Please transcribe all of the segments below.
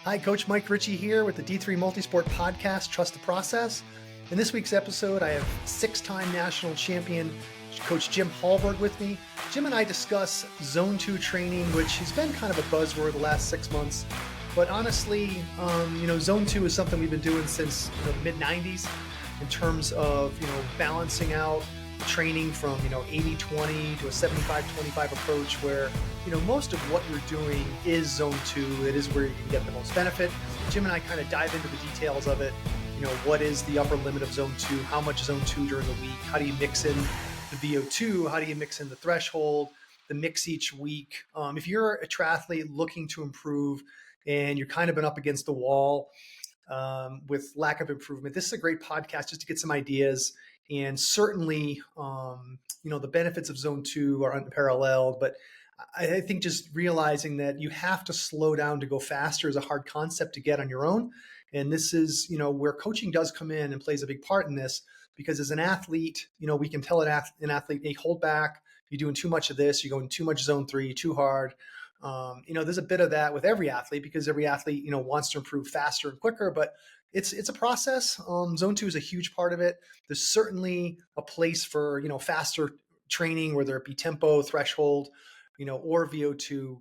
Hi, Coach Mike Ricci here with the D3 Multisport podcast, Trust the Process. In this week's episode, I have six-time national champion Coach Jim Hallberg with me. Jim and I discuss Zone 2 training, which has been kind of a buzzword the last 6 months. But honestly, Zone 2 is something we've been doing since the mid-90s in terms of, balancing out the training from, 80-20 to a 75-25 approach where, most of what you're doing is Zone 2. It is where you can get the most benefit. Jim and I kind of dive into the details of it. What is the upper limit of Zone 2? How much Zone 2 during the week? How do you mix in the VO2? How do you mix in the threshold, the mix each week? If you're a triathlete looking to improve and you're kind of been up against the wall with lack of improvement, this is a great podcast just to get some ideas. And certainly, the benefits of Zone 2 are unparalleled, but I think just realizing that you have to slow down to go faster is a hard concept to get on your own. And this is, where coaching does come in and plays a big part in this, because as an athlete, we can tell an athlete, hey, hold back. You're doing too much of this. You're going too much Zone 3, too hard. There's a bit of that with every athlete because every athlete, wants to improve faster and quicker, but it's a process. Zone 2 is a huge part of it. There's certainly a place for, faster training, whether it be tempo, threshold, or VO2.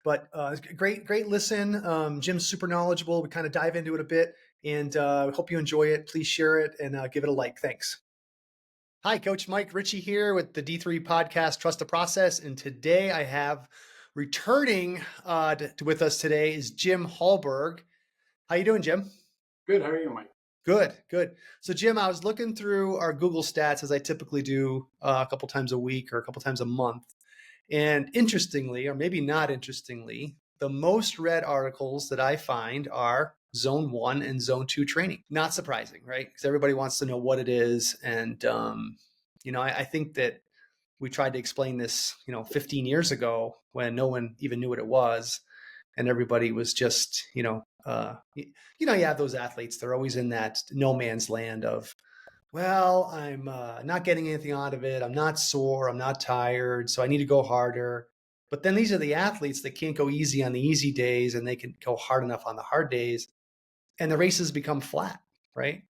But great listen. Jim's super knowledgeable. We kind of dive into it a bit, and hope you enjoy it. Please share it and give it a like. Thanks. Hi, Coach Mike Ricci here with the D3 podcast, Trust the Process. And today I have returning with us today is Jim Hallberg. How you doing, Jim? Good. How are you, Mike? Good. So, Jim, I was looking through our Google stats as I typically do a couple times a week or a couple times a month. And interestingly, or maybe not interestingly, the most read articles that I find are Zone 1 and Zone 2 training. Not surprising, right? Because everybody wants to know what it is. And, I think that we tried to explain this, 15 years ago when no one even knew what it was. And everybody was just, you have those athletes. They're always in that no man's land of, well, I'm not getting anything out of it. I'm not sore. I'm not tired. So I need to go harder. But then these are the athletes that can't go easy on the easy days and they can go hard enough on the hard days. And the races become flat, right?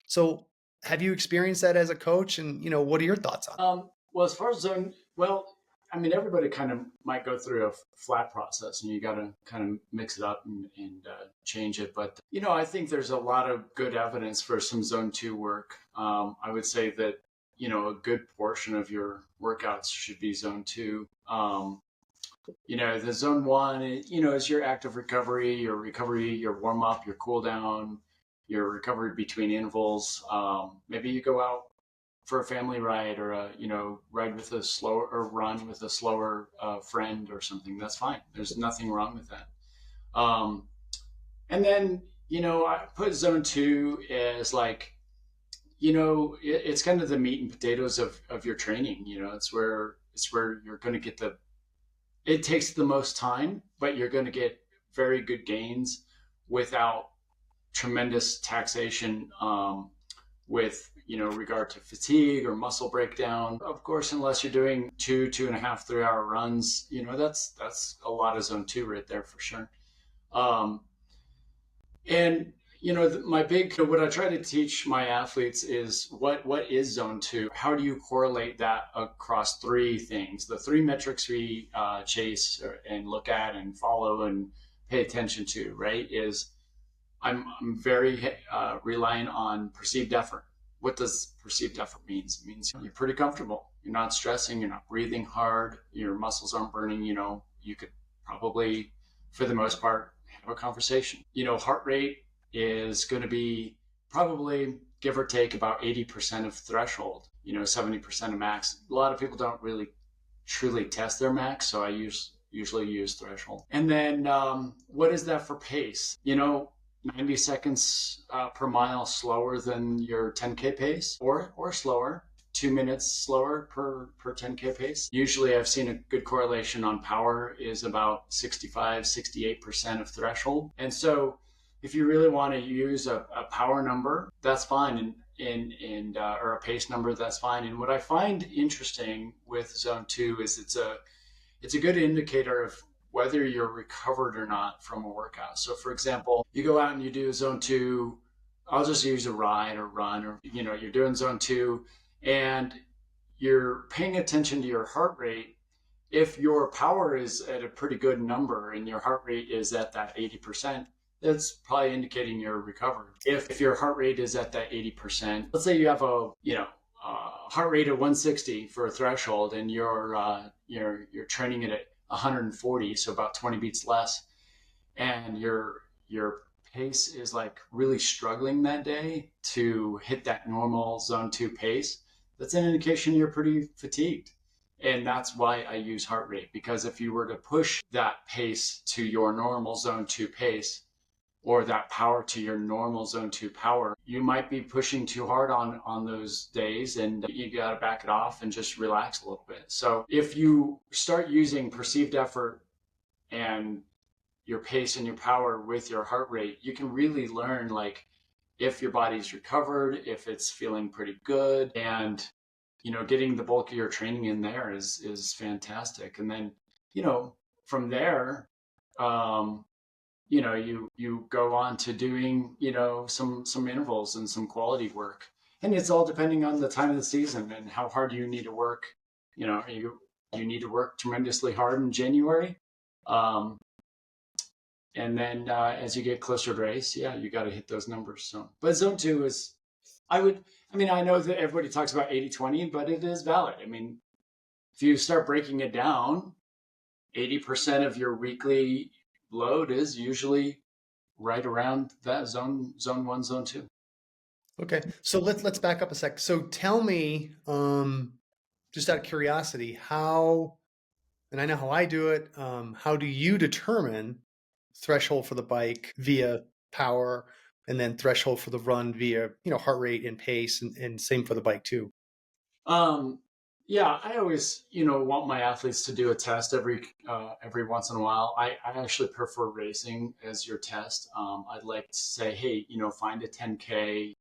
So have you experienced that as a coach? And, what are your thoughts on it? Well, as far as everybody kind of might go through a flat process and you got to kind of mix it up and change it. But, I think there's a lot of good evidence for some Zone 2 work. I would say that, a good portion of your workouts should be Zone 2. The Zone 1, is your active recovery, your warm up, your cool down, your recovery between intervals. Maybe you go out for a family ride or ride with a slower or run with a slower friend or something. That's fine. There's nothing wrong with that. And then, I put Zone 2 as like, it's kind of the meat and potatoes of your training. It's where you're going to get it takes the most time, but you're going to get very good gains without tremendous taxation with regard to fatigue or muscle breakdown. Of course, unless you're doing 2.5, 3 hour runs, that's a lot of Zone 2 right there for sure. What I try to teach my athletes is what is Zone 2? How do you correlate that across three things? The three metrics we chase and look at and follow and pay attention to, right, is I'm very reliant on perceived effort. What does perceived effort mean? It means you're pretty comfortable. You're not stressing. You're not breathing hard. Your muscles aren't burning. You could probably, for the most part, have a conversation. Heart rate is going to be probably, give or take, about 80% of threshold, 70% of max. A lot of people don't really truly test their max, so I usually use threshold. And then what is that for pace? 90 seconds per mile slower than your 10K pace or slower, 2 minutes slower per 10K pace. Usually I've seen a good correlation on power is about 65-68% of threshold. And so if you really want to use a power number, that's fine. And or a pace number, that's fine. And what I find interesting with Zone 2 is it's a good indicator of whether you're recovered or not from a workout. So for example, you go out and you do zone 2, I'll just use a ride or run, or you're doing zone 2 and you're paying attention to your heart rate. If your power is at a pretty good number and your heart rate is at that 80%, that's probably indicating you're recovered. If your heart rate is at that 80%, let's say you have a heart rate of 160 for a threshold, and you're training it at 140, so about 20 beats less, and your pace is like really struggling that day to hit that normal zone 2 pace, that's an indication you're pretty fatigued. And that's why I use heart rate, because if you were to push that pace to your normal zone 2 pace, or that power to your normal zone 2 power, you might be pushing too hard on those days, and you got to back it off and just relax a little bit. So if you start using perceived effort and your pace and your power with your heart rate, you can really learn like if your body's recovered, if it's feeling pretty good, and getting the bulk of your training in there is fantastic. And then from there, you go on to doing some intervals and some quality work, and it's all depending on the time of the season and how hard you need to work. You need to work tremendously hard in January, and then as you get closer to race, you got to hit those numbers. So, but zone 2 is, I know that everybody talks about 80-20, but it is valid. I mean, if you start breaking it down, 80% of your weekly load is usually right around that zone 1, zone 2. Okay, so let's back up a sec. So tell me, just out of curiosity, how, and I know how I do it, how do you determine threshold for the bike via power, and then threshold for the run via heart rate and pace, and same for the bike too? I always want my athletes to do a test every once in a while. I actually prefer racing as your test. I'd like to say, hey, find a 10K.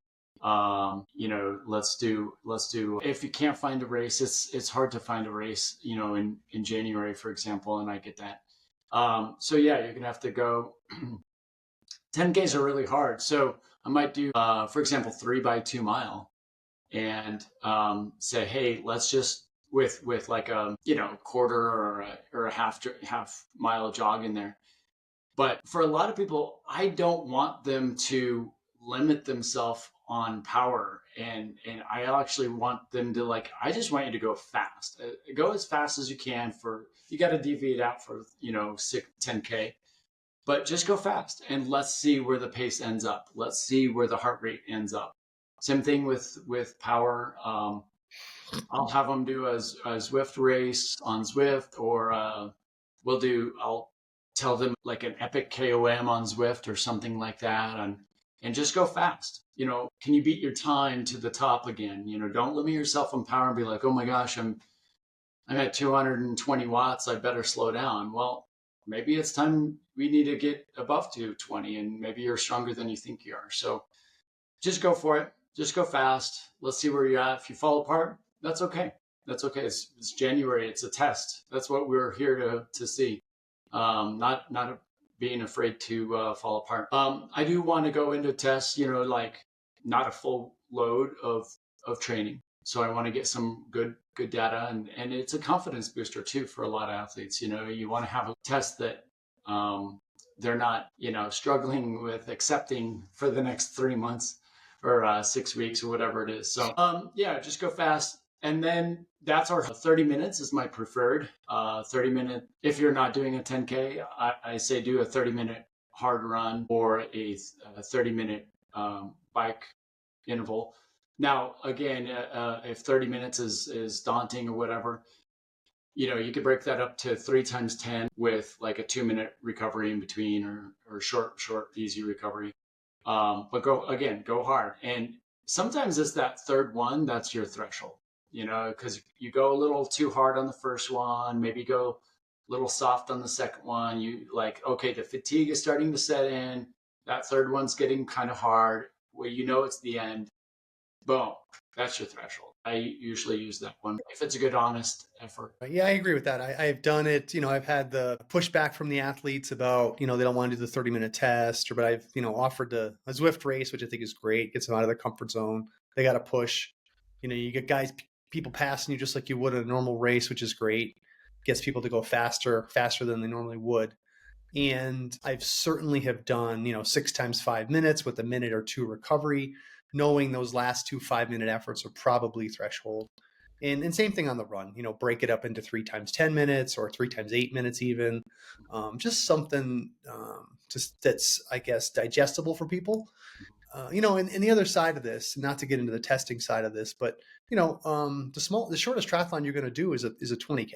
Let's do. If you can't find a race, it's hard to find a race, in January, for example, and I get that. You're gonna have to go. 10Ks are really hard, so I might do, for example, 3x2 mile, and say, hey, let's just with like a quarter or a half mile jog in there. But for a lot of people, I don't want them to limit themselves on power, and I actually want them to, like, I just want you to go fast. Go as fast as you can. You got to deviate out for 10K, but just go fast, and let's see where the pace ends up. Let's see where the heart rate ends up. Same thing with power. I'll have them do a Zwift race on Zwift, or I'll tell them like an epic KOM on Zwift or something like that, and just go fast. Can you beat your time to the top again? Don't limit yourself on power and be like, oh my gosh, I'm at 220 watts. I better slow down. Well, maybe it's time we need to get above 220, and maybe you're stronger than you think you are. So just go for it. Just go fast. Let's see where you're at. If you fall apart, that's okay. That's okay. It's January. It's a test. That's what we're here to see. Not being afraid to fall apart. I do want to go into tests, like not a full load of training. So I want to get some good data, and it's a confidence booster too for a lot of athletes. You want to have a test that they're not, struggling with accepting for the next 3 months or 6 weeks or whatever it is. So just go fast. And then that's our 30 minutes is my preferred 30-minute. If you're not doing a 10K, I say do a 30-minute hard run or a 30-minute bike interval. Now, again, if 30 minutes is daunting or whatever, you could break that up to 3 times 10 with like a 2-minute recovery in between, or short, easy recovery. But go hard. And sometimes it's that third one, that's your threshold, because you go a little too hard on the first one, maybe go a little soft on the second one. You like, okay, the fatigue is starting to set in. That third one's getting kind of hard. Well, it's the end. Boom. That's your threshold. I usually use that one if it's a good, honest effort. Yeah, I agree with that. I've done it. I've had the pushback from the athletes about, they don't want to do the 30-minute test, but I've, offered a Zwift race, which I think is great, gets them out of their comfort zone. They got to push. You get people passing you just like you would in a normal race, which is great. Gets people to go faster than they normally would. And I've certainly have done, 6 times 5 minutes with a minute or two recovery, knowing those last 2 5-minute efforts are probably threshold. And same thing on the run, break it up into 3 times 10 minutes or 3 times 8 minutes even. Just something just that's, I guess, digestible for people. And the other side of this, not to get into the testing side of this, but the shortest triathlon you're going to do is a 20K.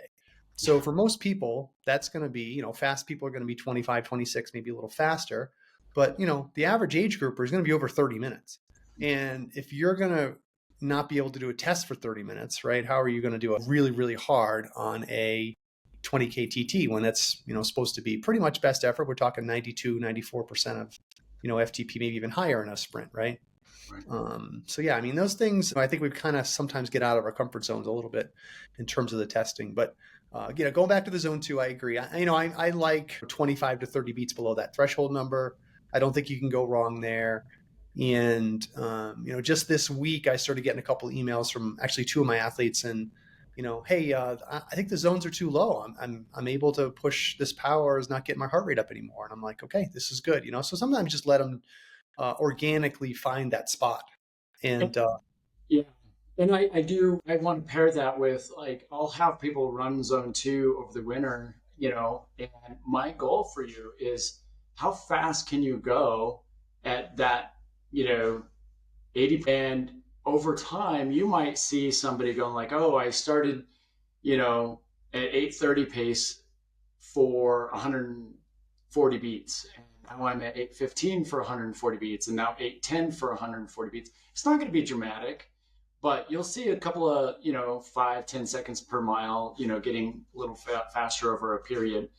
So for most people, that's going to be, fast people are going to be 25, 26, maybe a little faster. But, the average age grouper is going to be over 30 minutes. And if you're going to not be able to do a test for 30 minutes, right? How are you going to do it really, really hard on a 20K TT when that's, supposed to be pretty much best effort? We're talking 92, 94% of, FTP, maybe even higher in a sprint, right? So yeah, I mean, those things, I think we kind of sometimes get out of our comfort zones a little bit in terms of the testing, but going back to the zone 2, I agree. I like 25 to 30 beats below that threshold number. I don't think you can go wrong there. And, just this week, I started getting a couple of emails from actually 2 of my athletes and, hey, I think the zones are too low. I'm able to push this power, is not getting my heart rate up anymore. And I'm like, okay, this is good. So sometimes just let them organically find that spot. And Yeah. And I want to pair that with like, I'll have people run zone 2 over the winter, and my goal for you is how fast can you go at that, 80, and over time, you might see somebody going like, oh, I started, at 8:30 pace for 140 beats. And now I'm at 8:15 for 140 beats, and now 8:10 for 140 beats. It's not going to be dramatic, but you'll see a couple of, 5-10 seconds per mile, getting a little faster over a period.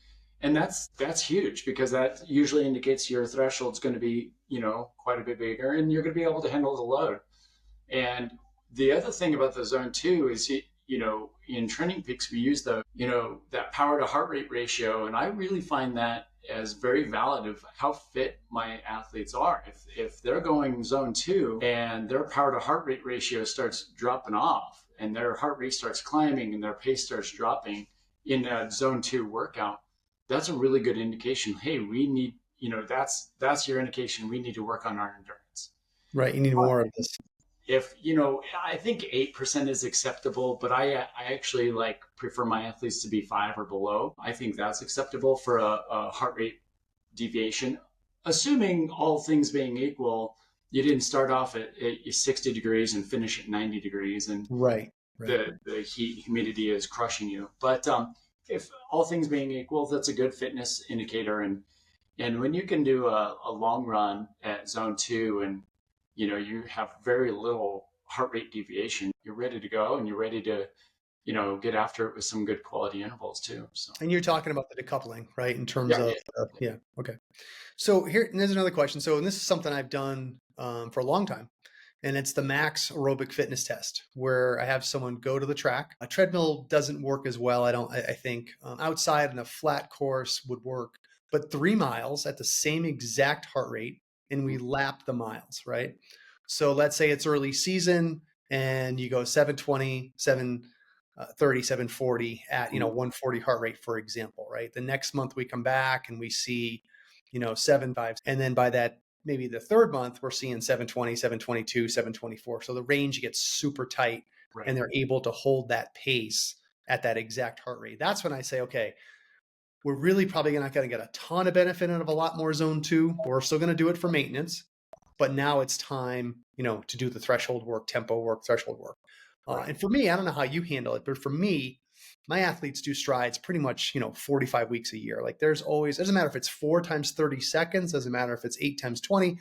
And that's huge because that usually indicates your threshold's going to be, quite a bit bigger and you're going to be able to handle the load. And the other thing about the zone 2 is, in Training Peaks, we use that power to heart rate ratio. And I really find that as very valid of how fit my athletes are. If they're going zone 2 and their power to heart rate ratio starts dropping off and their heart rate starts climbing and their pace starts dropping in a zone 2 workout, that's a really good indication. Hey, we need, that's your indication. We need to work on our endurance. Right. You need more of this. If, I think 8% is acceptable, but I actually prefer my athletes to be 5 or below. I think that's acceptable for a heart rate deviation, assuming all things being equal, you didn't start off at 60 degrees and finish at 90 degrees and right. The humidity is crushing you. But if all things being equal, that's a good fitness indicator. And when you can do a long run at zone 2 and you have very little heart rate deviation, you're ready to go and you're ready to, get after it with some good quality intervals too. So. And you're talking about the decoupling, right? In terms of, okay. So there's another question. So, and this is something I've done for a long time, and it's the max aerobic fitness test, where I have someone go to the track. A treadmill doesn't work as well. I think outside in a flat course would work, but 3 miles at the same exact heart rate, and we lap the miles, right? So let's say it's early season and you go 720, 730, 740 at, 140 heart rate, for example, right? The next month we come back and we see, 7.5. And then by that, maybe the third month, we're seeing 720, 722, 724. So the range gets super tight, right, and they're able to hold that pace at that exact heart rate. That's when I say, okay, we're really probably not going to get a ton of benefit out of a lot more zone 2. We're still going to do it for maintenance, but now it's time, to do the threshold work, tempo work, threshold work. And for me, I don't know how you handle it, but for me, my athletes do strides pretty much, 45 weeks a year. Like there's always, doesn't matter if it's 4 times 30 seconds, doesn't matter if it's 8 times 20,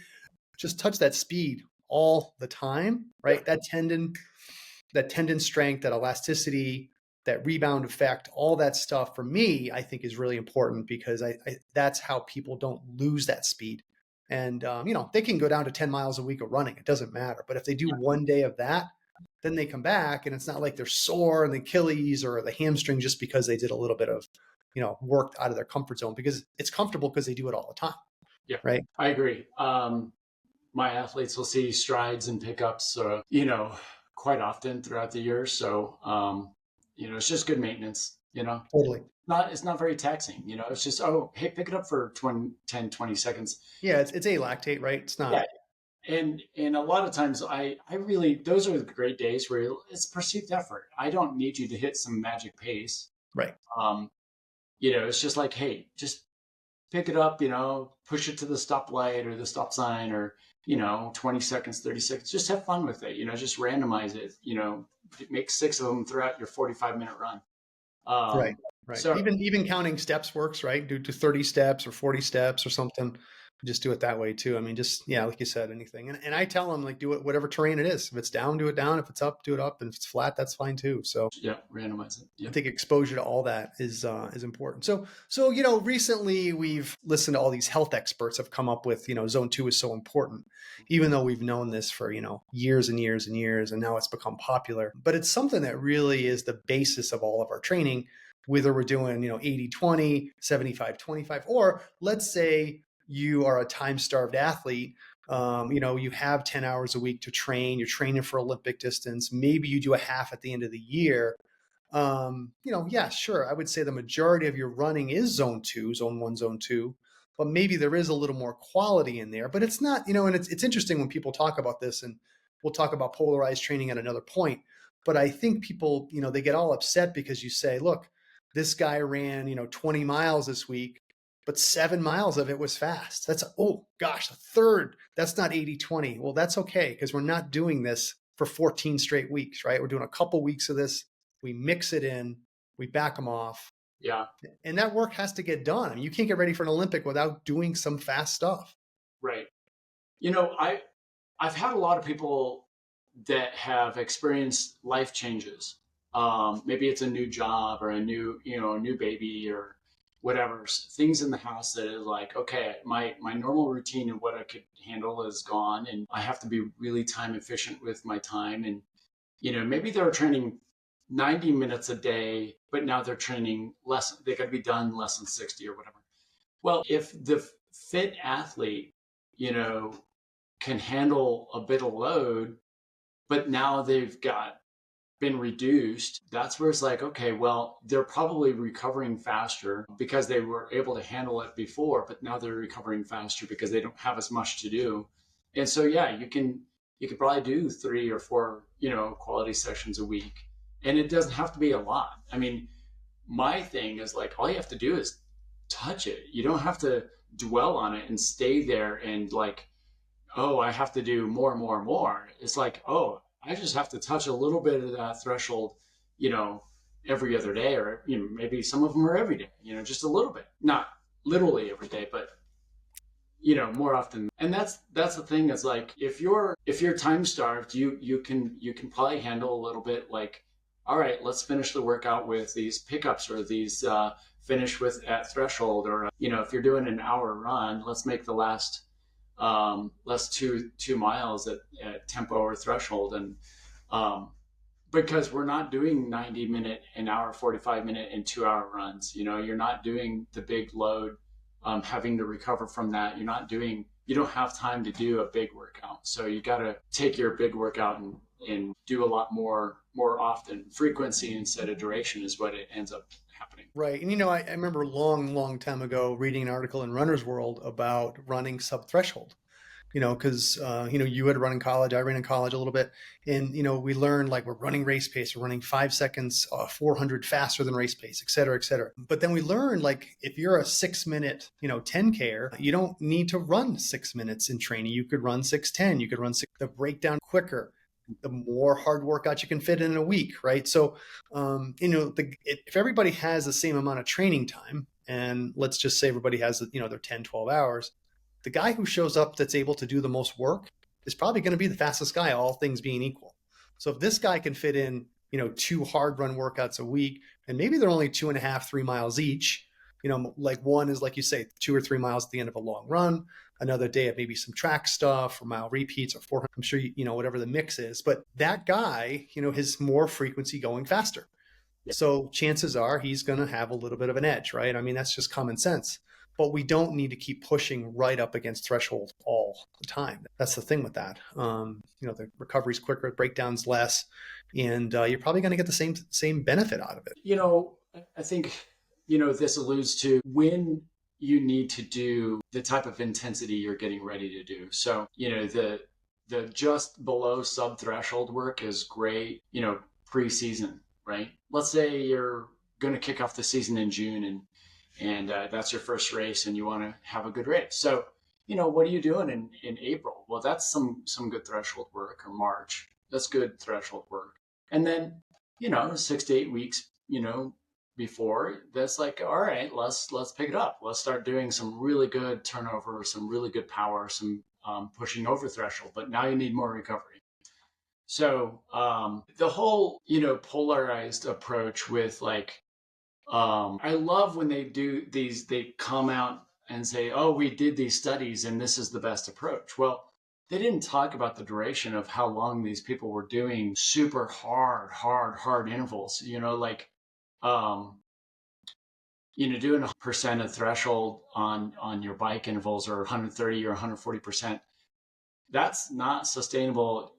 just touch that speed all the time, right? Yeah. That tendon strength, that elasticity, that rebound effect, all that stuff for me, I think is really important because that's how people don't lose that speed. And, they can go down to 10 miles a week of running. It doesn't matter. But if they do one day of that, then they come back and it's not like they're sore in the Achilles or the hamstring just because they did a little bit of, work out of their comfort zone, because it's comfortable because they do it all the time. Yeah, Right. I agree. My athletes will see strides and pickups, quite often throughout the year. So, it's just good maintenance, Totally. it's not very taxing, it's just, oh, hey, pick it up for 20 seconds. Yeah. It's alactate, right? It's Yeah. not. And a lot of times I really, those are the great days where it's perceived effort. I don't need you to hit some magic pace. Right. Um, it's just like, hey, just pick it up, push it to the stoplight or the stop sign, or, 20 seconds, 30 seconds, just have fun with it, just randomize it, make 6 of them throughout your 45-minute run. Right. Right. So Even counting steps works, right? Do 30 steps or 40 steps or something. Just do it that way too. I mean, just, yeah, like you said, anything. And I tell them, like, do it, whatever terrain it is. If it's down, do it down. If it's up, do it up. And if it's flat, that's fine too. So yeah, randomize it. Yeah. I think exposure to all that is important. So, recently we've listened to all these health experts have come up with, zone 2 is so important, even though we've known this for, years and years and years, and now it's become popular. But it's something that really is the basis of all of our training, whether we're doing, 80-20, 75-25, or let's say you are a time-starved athlete. You have 10 hours a week to train. You're training for Olympic distance. Maybe you do a half at the end of the year. Yeah, sure. I would say the majority of your running is zone 2, zone 1, zone 2, but maybe there is a little more quality in there. But it's not, and it's interesting when people talk about this, and we'll talk about polarized training at another point. But I think people, they get all upset because you say, look, this guy ran, 20 miles this week, but 7 miles of it was fast. That's, oh gosh, a third. That's not 80-20. Well, that's okay, because we're not doing this for 14 straight weeks, right? We're doing a couple weeks of this. We mix it in, we back them off. Yeah. And that work has to get done. I mean, you can't get ready for an Olympic without doing some fast stuff. Right. I've had a lot of people that have experienced life changes. Maybe it's a new job or a new baby or whatever, things in the house that is like, okay, my normal routine and what I could handle is gone, and I have to be really time efficient with my time. And, maybe they're training 90 minutes a day, but now they're training less. They got to be done less than 60 or whatever. Well, if the fit athlete, can handle a bit of load, but now they've been reduced, that's where it's like, okay, well, they're probably recovering faster because they were able to handle it before, but now they're recovering faster because they don't have as much to do. And so, yeah, you could probably do 3 or 4, quality sessions a week. And it doesn't have to be a lot. I mean, my thing is like, all you have to do is touch it. You don't have to dwell on it and stay there and like, oh, I have to do more and more and more. It's like, oh, I just have to touch a little bit of that threshold, every other day, or, maybe some of them are every day, just a little bit, not literally every day, but, more often. And that's the thing. It's like, if you're time starved, you can probably handle a little bit, like, all right, let's finish the workout with these pickups, or these finish with at threshold, or, if you're doing an hour run, let's make the last 2 miles at tempo or threshold. And because we're not doing 90-minute, an hour, 45-minute and 2-hour runs, you're not doing the big load, having to recover from that. You don't have time to do a big workout. So you got to take your big workout and do a lot more often. Frequency instead of duration is what it ends up happening. Right. And, I remember a long time ago reading an article in Runner's World about running sub-threshold, because, you had run in college, I ran in college a little bit. And, we learned, like, we're running race pace, we're running 5 seconds, 400 faster than race pace, et cetera, et cetera. But then we learned, like, if you're a 6-minute, 10K, you don't need to run 6 minutes in training. You could run 6:10, you could run the breakdown quicker, the more hard workouts you can fit in a week, right? So, if everybody has the same amount of training time, and let's just say everybody has, their 10, 12 hours, the guy who shows up that's able to do the most work is probably going to be the fastest guy, all things being equal. So if this guy can fit in, 2 hard run workouts a week, and maybe they're only 2.5, 3 miles each, Like one is, like you say, 2 or 3 miles at the end of a long run, another day of maybe some track stuff or mile repeats or 400. I'm sure, whatever the mix is, but that guy, has more frequency going faster. Yeah. So chances are he's going to have a little bit of an edge, right? I mean, that's just common sense. But we don't need to keep pushing right up against threshold all the time. That's the thing with that. The recovery's quicker, breakdown's less, and you're probably going to get the same benefit out of it. I think, this alludes to when you need to do the type of intensity you're getting ready to do. So, the just below sub threshold work is great, pre-season, right? Let's say you're going to kick off the season in June and that's your first race and you want to have a good race. So, what are you doing in April? Well, that's some good threshold work, or March. That's good threshold work. And then, 6 to 8 weeks, before, that's like, all right, let's pick it up. Let's start doing some really good turnover, some really good power, some pushing over threshold. But now you need more recovery. So the whole, polarized approach with like, I love when they do these, they come out and say, oh, we did these studies and this is the best approach. Well, they didn't talk about the duration of how long these people were doing super hard intervals, like, doing 100% of threshold on your bike intervals, or 130 or 140%. That's not sustainable,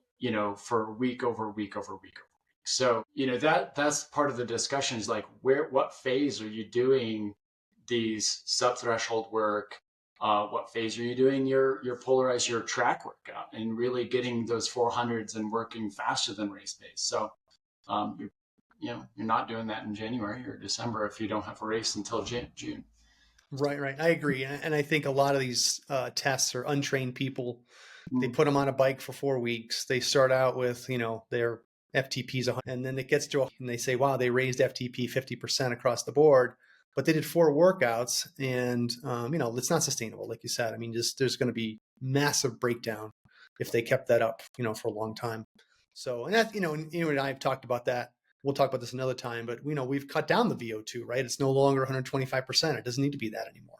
for week over week over week. So, that's part of the discussion is like, what phase are you doing these sub-threshold work? What phase are you doing your polarized, your track workout, and really getting those 400s and working faster than race pace? So, you're not doing that in January or December if you don't have a race until June. Right. I agree. And I think a lot of these tests are untrained people. They put them on a bike for 4 weeks. They start out with, their FTPs, and then it gets to, and they say, wow, they raised FTP 50% across the board, but they did 4 workouts, and, it's not sustainable. Like you said, I mean, there's going to be massive breakdown if they kept that up, for a long time. So, and that, and you and I have talked about that. We'll talk about this another time, but we've cut down the VO2, right? It's no longer 125%. It doesn't need to be that anymore.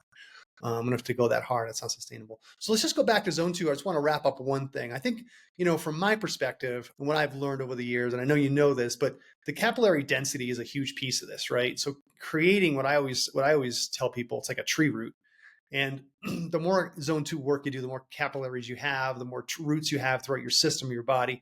I'm gonna have to go that hard. It's not sustainable. So let's just go back to zone 2. I just want to wrap up one thing. I think, from my perspective and what I've learned over the years, and I know you know this, but the capillary density is a huge piece of this, right? So creating what I always tell people, it's like a tree root. And the more zone 2 work you do, the more capillaries you have, the more roots you have throughout your system, your body,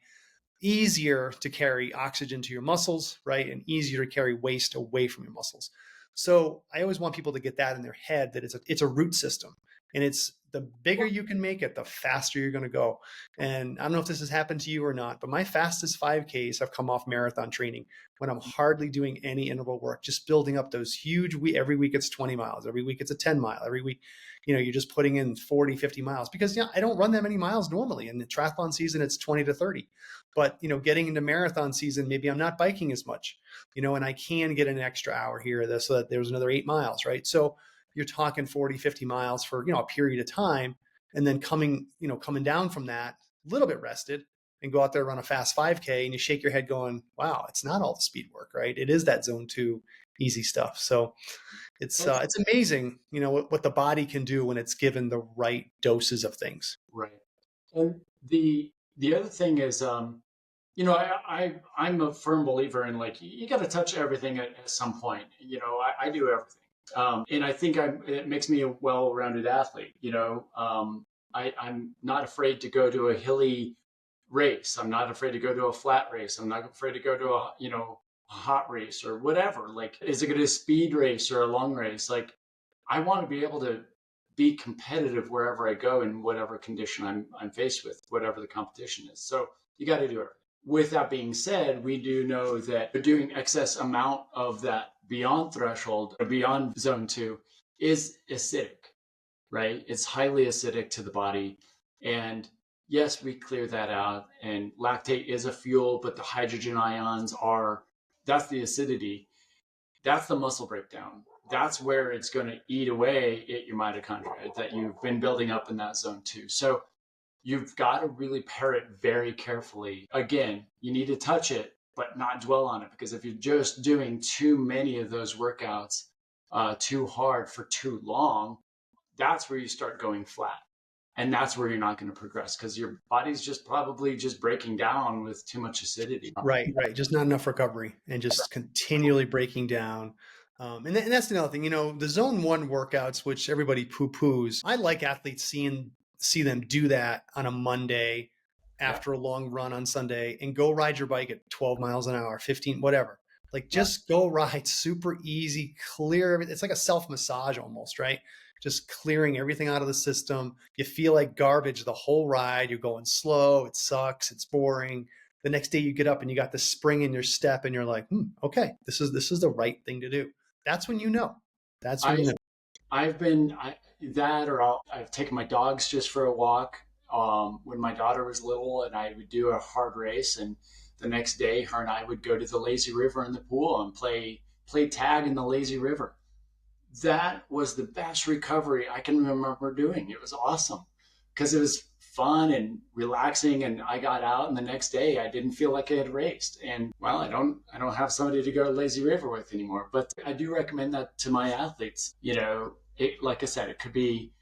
easier to carry oxygen to your muscles, right? And easier to carry waste away from your muscles. So I always want people to get that in their head, that it's a root system, and it's the bigger you can make it, the faster you're going to go. And I don't know if this has happened to you or not, but my fastest 5Ks have come off marathon training when I'm hardly doing any interval work, just building up those huge, every week it's 20 miles, every week it's a 10 mile, every week, you're just putting in 40, 50 miles, because I don't run that many miles normally. In the triathlon season, it's 20 to 30. But, getting into marathon season, maybe I'm not biking as much, and I can get an extra hour here or there, so that there's another 8 miles, right? So you're talking 40, 50 miles for, a period of time, and then coming down from that a little bit rested, and go out there, run a fast 5K, and you shake your head going, wow, it's not all the speed work, right? It is that zone 2 easy stuff. So it's amazing, what the body can do when it's given the right doses of things. Right. And the other thing is, I'm a firm believer in, like, you got to touch everything at some point. I do everything. And I think it makes me a well-rounded athlete. I'm not afraid to go to a hilly race. I'm not afraid to go to a flat race. I'm not afraid to go to a hot race or whatever. Like, is it going to be a speed race or a long race? Like, I want to be able to be competitive wherever I go, in whatever condition I'm faced with, whatever the competition is. So you got to do it. With that being said, we do know that doing excess amount of that beyond threshold or beyond zone 2 is acidic, right? It's highly acidic to the body. And yes, we clear that out. And lactate is a fuel, but the hydrogen ions that's the acidity. That's the muscle breakdown. That's where it's going to eat away at your mitochondria that you've been building up in that zone 2. So you've got to really pair it very carefully. Again, you need to touch it, but not dwell on it, because if you're just doing too many of those workouts, too hard for too long, that's where you start going flat. And that's where you're not going to progress because your body's just probably just breaking down with too much acidity. Right. Just not enough recovery and just continually breaking down. And that's another thing, the zone 1 workouts, which everybody poo-poos. I like athletes see them do that on a Monday after a long run on Sunday and go ride your bike at 12 miles an hour, 15, whatever. Like just go ride super easy, clear everything. It's like a self-massage almost, right? Just clearing everything out of the system. You feel like garbage the whole ride. You're going slow. It sucks. It's boring. The next day you get up and you got the spring in your step and you're like, okay, this is the right thing to do. That's when you know. That's when you know. I've taken my dogs just for a walk when my daughter was little, and I would do a hard race, and the next day her and I would go to the lazy river in the pool and play tag in the lazy river. That was the best recovery I can remember doing. It was awesome because it was fun and relaxing, and I got out, and the next day I didn't feel like I had raced. And well, I don't have somebody to go to lazy river with anymore, but I do recommend that to my athletes. Like I said, it could be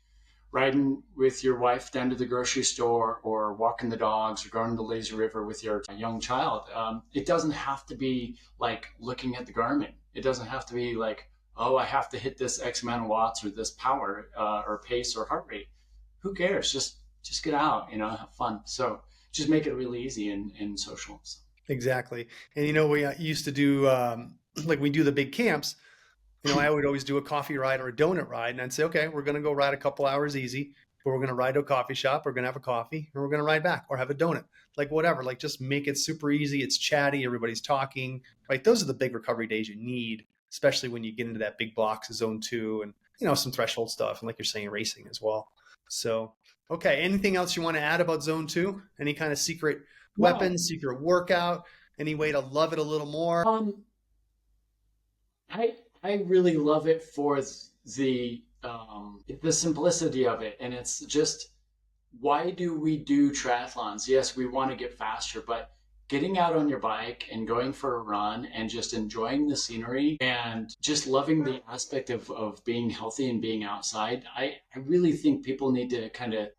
riding with your wife down to the grocery store, or walking the dogs, or going to the lazy river with your young child. It doesn't have to be like looking at the Garmin. It doesn't have to be like, oh, I have to hit this X amount of watts or this power or pace or heart rate. Who cares? Just get out, have fun. So just make it really easy and social. So. Exactly. And, we used to do, like we do the big camps, I would always do a coffee ride or a donut ride. And I'd say, okay, we're going to go ride a couple hours easy, but we're going to ride to a coffee shop. We're going to have a coffee, and we're going to ride back or have a donut, like whatever, like just make it super easy. It's chatty. Everybody's talking, right? Those are the big recovery days you need, especially when you get into that big blocks of zone 2 and, some threshold stuff. And like you're saying, racing as well. So, okay. Anything else you want to add about zone 2? Any kind of secret weapon, secret workout, any way to love it a little more? I really love it for the simplicity of it. And it's just, why do we do triathlons? Yes, we want to get faster, but getting out on your bike and going for a run and just enjoying the scenery and just loving the aspect of being healthy and being outside. I really think people need to kind of,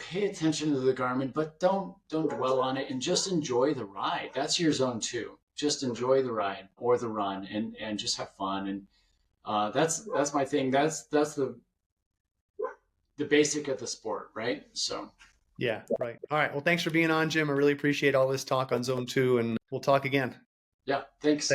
pay attention to the Garmin, but don't dwell on it and just enjoy the ride. That's your zone 2. Just enjoy the ride or the run and just have fun. And that's my thing. That's the basic of the sport, right? So. Yeah, right. All right. Well, thanks for being on, Jim. I really appreciate all this talk on zone 2, and we'll talk again. Yeah, thanks.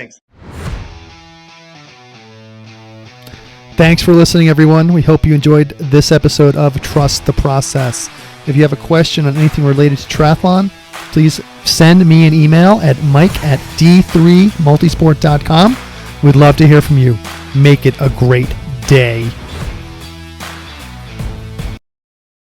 Thanks for listening, everyone. We hope you enjoyed this episode of Trust the Process. If you have a question on anything related to triathlon, please send me an email at mike@d3multisport.com. We'd love to hear from you. Make it a great day.